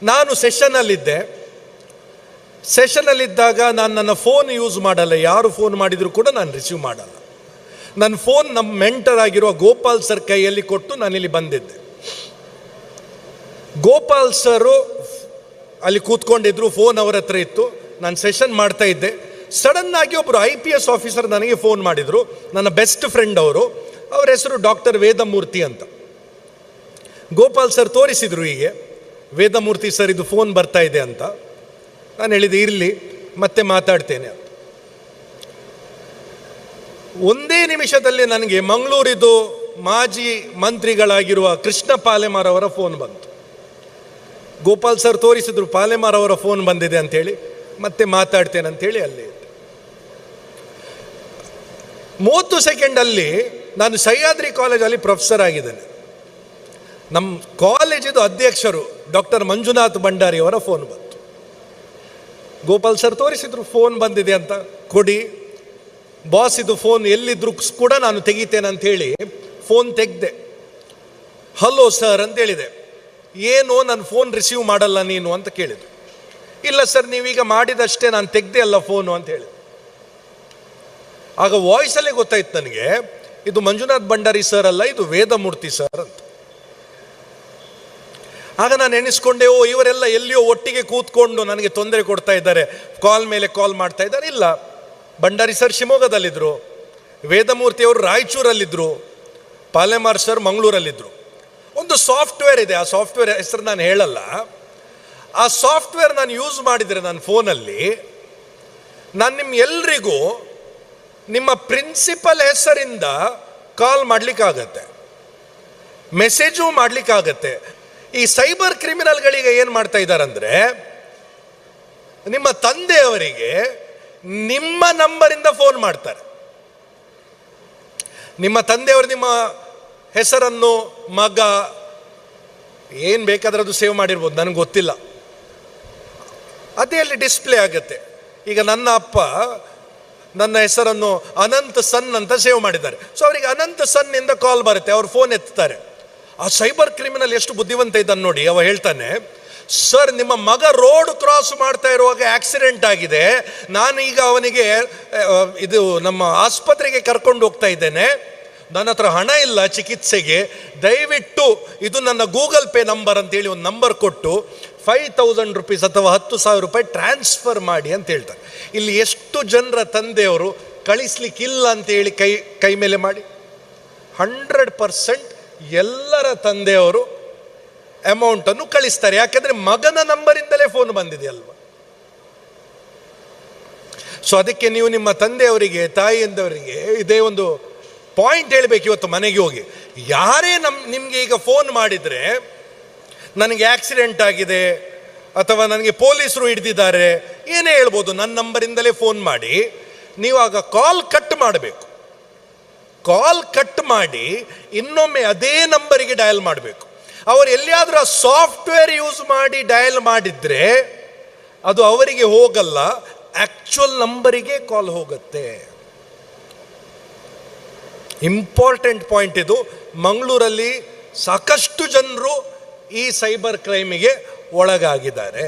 ನಾನು ಸೆಷನ್ನಲ್ಲಿದ್ದಾಗ ನಾನು ನನ್ನ ಫೋನ್ ಯೂಸ್ ಮಾಡಲ್ಲ. ಯಾರು ಫೋನ್ ಮಾಡಿದರೂ ಕೂಡ ನಾನು ರಿಸೀವ್ ಮಾಡಲ್ಲ. ನನ್ನ ಫೋನ್ ನಮ್ಮ ಮೆಂಟರ್ ಆಗಿರುವ ಗೋಪಾಲ್ ಸರ್ ಕೈಯಲ್ಲಿ ಕೊಟ್ಟು ನಾನಿಲ್ಲಿ ಬಂದಿದ್ದೆ. ಗೋಪಾಲ್ ಸರು ಅಲ್ಲಿ ಕೂತ್ಕೊಂಡಿದ್ರು, ಫೋನ್ ಅವರ ಹತ್ರ ಇತ್ತು. ನಾನು ಸೆಷನ್ ಮಾಡ್ತಾ ಇದ್ದೆ. ಸಡನ್ನಾಗಿ ಒಬ್ಬರು IPS ಆಫೀಸರ್ ನನಗೆ ಫೋನ್ ಮಾಡಿದರು. ನನ್ನ ಬೆಸ್ಟ್ ಫ್ರೆಂಡ್ ಅವರು. ಅವರ ಹೆಸರು ಡಾಕ್ಟರ್ ವೇದಮೂರ್ತಿ ಅಂತ. ಗೋಪಾಲ್ ಸರ್ ತೋರಿಸಿದರು, ಹೀಗೆ ವೇದಮೂರ್ತಿ ಸರ್ ಇದು ಫೋನ್ ಬರ್ತಾ ಇದೆ ಅಂತ. ನಾನು ಹೇಳಿದೆ ಇರಲಿ, ಮತ್ತೆ ಮಾತಾಡ್ತೇನೆ ಅಂತ. ಒಂದೇ ನಿಮಿಷದಲ್ಲಿ ನನಗೆ ಮಂಗಳೂರಿದು ಮಾಜಿ ಮಂತ್ರಿಗಳಾಗಿರುವ ಕೃಷ್ಣ ಪಾಲೆಮಾರ್ ಅವರ ಫೋನ್ ಬಂತು. ಗೋಪಾಲ್ ಸರ್ ತೋರಿಸಿದ್ರು, ಪಾಲೆಮಾರ್ ಅವರ ಫೋನ್ ಬಂದಿದೆ ಅಂತೇಳಿ. ಮತ್ತೆ ಮಾತಾಡ್ತೇನೆ ಅಂತೇಳಿ ಅಲ್ಲಿ 30 ಸೆಕೆಂಡಲ್ಲಿ ನಾನು ಸಹ್ಯಾದ್ರಿ ಕಾಲೇಜಲ್ಲಿ ಪ್ರೊಫೆಸರ್ ಆಗಿದ್ದೇನೆ. ನಮ್ಮ ಕಾಲೇಜಿದು ಅಧ್ಯಕ್ಷರು ಡಾಕ್ಟರ್ ಮಂಜುನಾಥ್ ಭಂಡಾರಿ ಅವರ ಫೋನ್ ಬಂತು. ಗೋಪಾಲ್ ಸರ್ ತೋರಿಸಿದ್ರು, ಫೋನ್ ಬಂದಿದೆ ಅಂತ, ಕೊಡಿ ಬಾಸ್, ಇದು ಫೋನ್ ಎಲ್ಲಿದ್ರು ಕೂಡ ನಾನು ತೆಗಿತೇನೆ ಅಂತ ಹೇಳಿ ಫೋನ್ ತೆಗೆದೆ. ಹಲೋ ಸರ್ ಅಂತ ಹೇಳಿದೆ. ಏನು ನನ್ನ ಫೋನ್ ರಿಸೀವ್ ಮಾಡಲ್ಲ ನೀನು ಅಂತ ಕೇಳಿದ್ರು. ಇಲ್ಲ ಸರ್, ನೀವೀಗ ಮಾಡಿದಷ್ಟೇ, ನಾನು ತೆಗ್ದೆ ಅಲ್ಲ ಫೋನು ಅಂತ ಹೇಳಿದೆ. ಆಗ ವಾಯ್ಸಲ್ಲೇ ಗೊತ್ತಾಯ್ತು ನನಗೆ, ಇದು ಮಂಜುನಾಥ್ ಭಂಡಾರಿ ಸರ್ ಅಲ್ಲ, ಇದು ವೇದಮೂರ್ತಿ ಸರ್ ಅಂತ. ಆಗ ನಾನು ಎಣಿಸ್ಕೊಂಡೆ, ಓ ಇವರೆಲ್ಲ ಎಲ್ಲಿಯೋ ಒಟ್ಟಿಗೆ ಕೂತ್ಕೊಂಡು ನನಗೆ ತೊಂದರೆ ಕೊಡ್ತಾ ಇದ್ದಾರೆ, ಕಾಲ್ ಮೇಲೆ ಕಾಲ್ ಮಾಡ್ತಾ ಇದ್ದಾರೆ. ಇಲ್ಲ, ಭಂಡಾರಿ ಸರ್ ಶಿವಮೊಗ್ಗದಲ್ಲಿದ್ದರು, ವೇದಮೂರ್ತಿ ಅವರು ರಾಯಚೂರಲ್ಲಿದ್ದರು, ಪಾಲೆಮಾರ್ ಸರ್ ಮಂಗಳೂರಲ್ಲಿದ್ದರು. ಒಂದು ಸಾಫ್ಟ್ವೇರ್ ಇದೆ, ಆ ಸಾಫ್ಟ್ವೇರ್ ಹೆಸರು ನಾನು ಹೇಳಲ್ಲ. ಆ ಸಾಫ್ಟ್ವೇರ್ ನಾನು ಯೂಸ್ ಮಾಡಿದರೆ ನನ್ನ ಫೋನಲ್ಲಿ, ನಾನು ಎಲ್ರಿಗೂ ನಿಮ್ಮ ಪ್ರಿನ್ಸಿಪಲ್ ಹೆಸರಿಂದ ಕಾಲ್ ಮಾಡಲಿಕ್ಕಾಗತ್ತೆ, ಮೆಸೇಜು ಮಾಡಲಿಕ್ಕಾಗತ್ತೆ. ಈ ಸೈಬರ್ ಕ್ರಿಮಿನಲ್ಗಳಿಗೆ ಏನು ಮಾಡ್ತಾ ಇದ್ದಾರಂದ್ರೆ, ನಿಮ್ಮ ತಂದೆಯವರಿಗೆ ನಿಮ್ಮ ನಂಬರಿಂದ ಫೋನ್ ಮಾಡ್ತಾರೆ. ನಿಮ್ಮ ತಂದೆಯವರು ನಿಮ್ಮ ಹೆಸರನ್ನು, ಮಗ, ಏನು ಬೇಕಾದ್ರೆ ಅದು ಸೇವ್ ಮಾಡಿರ್ಬೋದು, ನನಗೆ ಗೊತ್ತಿಲ್ಲ. ಅದೇ ಅಲ್ಲಿ ಡಿಸ್ಪ್ಲೇ ಆಗುತ್ತೆ. ಈಗ ನನ್ನ ಅಪ್ಪ ನನ್ನ ಹೆಸರನ್ನು ಅನಂತ್ ಸನ್ ಅಂತ ಸೇವ್ ಮಾಡಿದ್ದಾರೆ. ಸೊ ಅವರಿಗೆ ಅನಂತ್ ಸನ್ನಿಂದ ಕಾಲ್ ಬರುತ್ತೆ, ಅವ್ರು ಫೋನ್ ಎತ್ತಾರೆ. ಆ ಸೈಬರ್ ಕ್ರಿಮಿನಲ್ ಎಷ್ಟು ಬುದ್ಧಿವಂತ ಇದ್ದಾನೆ ನೋಡಿ. ಅವ ಹೇಳ್ತಾನೆ, ಸರ್ ನಿಮ್ಮ ಮಗ ರೋಡ್ ಕ್ರಾಸ್ ಮಾಡ್ತಾ ಇರುವಾಗ ಆಕ್ಸಿಡೆಂಟ್ ಆಗಿದೆ, ನಾನು ಈಗ ಅವನಿಗೆ ಇದು ನಮ್ಮ ಆಸ್ಪತ್ರೆಗೆ ಕರ್ಕೊಂಡು ಹೋಗ್ತಾ ಇದ್ದೇನೆ, ನನ್ನ ಹತ್ರ ಹಣ ಇಲ್ಲ ಚಿಕಿತ್ಸೆಗೆ, ದಯವಿಟ್ಟು ಇದು ನನ್ನ ಗೂಗಲ್ ಪೇ ನಂಬರ್ ಅಂತೇಳಿ ಒಂದು ನಂಬರ್ ಕೊಟ್ಟು 5,000 ರೂಪೀಸ್ ಅಥವಾ 10,000 ರೂಪಾಯಿ ಟ್ರಾನ್ಸ್ಫರ್ ಮಾಡಿ ಅಂತ ಹೇಳ್ತಾರೆ. ಇಲ್ಲಿ ಎಷ್ಟು ಜನರ ತಂದೆಯವರು ಕಳಿಸ್ಲಿಕ್ಕಿಲ್ಲ ಅಂತೇಳಿ ಕೈ ಮೇಲೆ ಮಾಡಿ. 100% ಎಲ್ಲರ ತಂದೆಯವರು ಅಮೌಂಟನ್ನು ಕಳಿಸ್ತಾರೆ. ಯಾಕೆಂದರೆ ಮಗನ ನಂಬರಿಂದಲೇ ಫೋನ್ ಬಂದಿದೆ ಅಲ್ವಾ. ಸೊ ಅದಕ್ಕೆ ನೀವು ನಿಮ್ಮ ತಂದೆಯವರಿಗೆ, ತಾಯಿಯಂದವರಿಗೆ ಇದೇ ಒಂದು ಪಾಯಿಂಟ್ ಹೇಳಬೇಕು ಇವತ್ತು ಮನೆಗೆ ಹೋಗಿ. ಯಾರೇ ನಿಮಗೆ ಈಗ ಫೋನ್ ಮಾಡಿದರೆ, ನನಗೆ ಆಕ್ಸಿಡೆಂಟ್ ಆಗಿದೆ ಅಥವಾ ನನಗೆ ಪೊಲೀಸರು ಹಿಡಿದಿದ್ದಾರೆ, ಏನೇ ಹೇಳ್ಬೋದು, ನನ್ನ ನಂಬರಿಂದಲೇ ಫೋನ್ ಮಾಡಿ. ನೀವು ಆಗ ಕಾಲ್ ಕಟ್ ಮಾಡಬೇಕು. ಕಾಲ್ ಕಟ್ ಮಾಡಿ ಇನ್ನೊಮ್ಮೆ ಅದೇ ನಂಬರಿಗೆ ಡಯಲ್ ಮಾಡಬೇಕು. ಅವರು ಎಲ್ಲಿಯಾದರೂ ಆ ಸಾಫ್ಟ್ವೇರ್ ಯೂಸ್ ಮಾಡಿ ಡಯಲ್ ಮಾಡಿದರೆ ಅದು ಅವರಿಗೆ ಹೋಗಲ್ಲ, ಆ್ಯಕ್ಚುಯಲ್ ನಂಬರಿಗೆ ಕಾಲ್ ಹೋಗುತ್ತೆ. ಇಂಪಾರ್ಟೆಂಟ್ ಪಾಯಿಂಟ್ ಇದು. ಮಂಗಳೂರಲ್ಲಿ ಸಾಕಷ್ಟು ಜನರು ಈ ಸೈಬರ್ ಕ್ರೈಮಿಗೆ ಒಳಗಾಗಿದ್ದಾರೆ.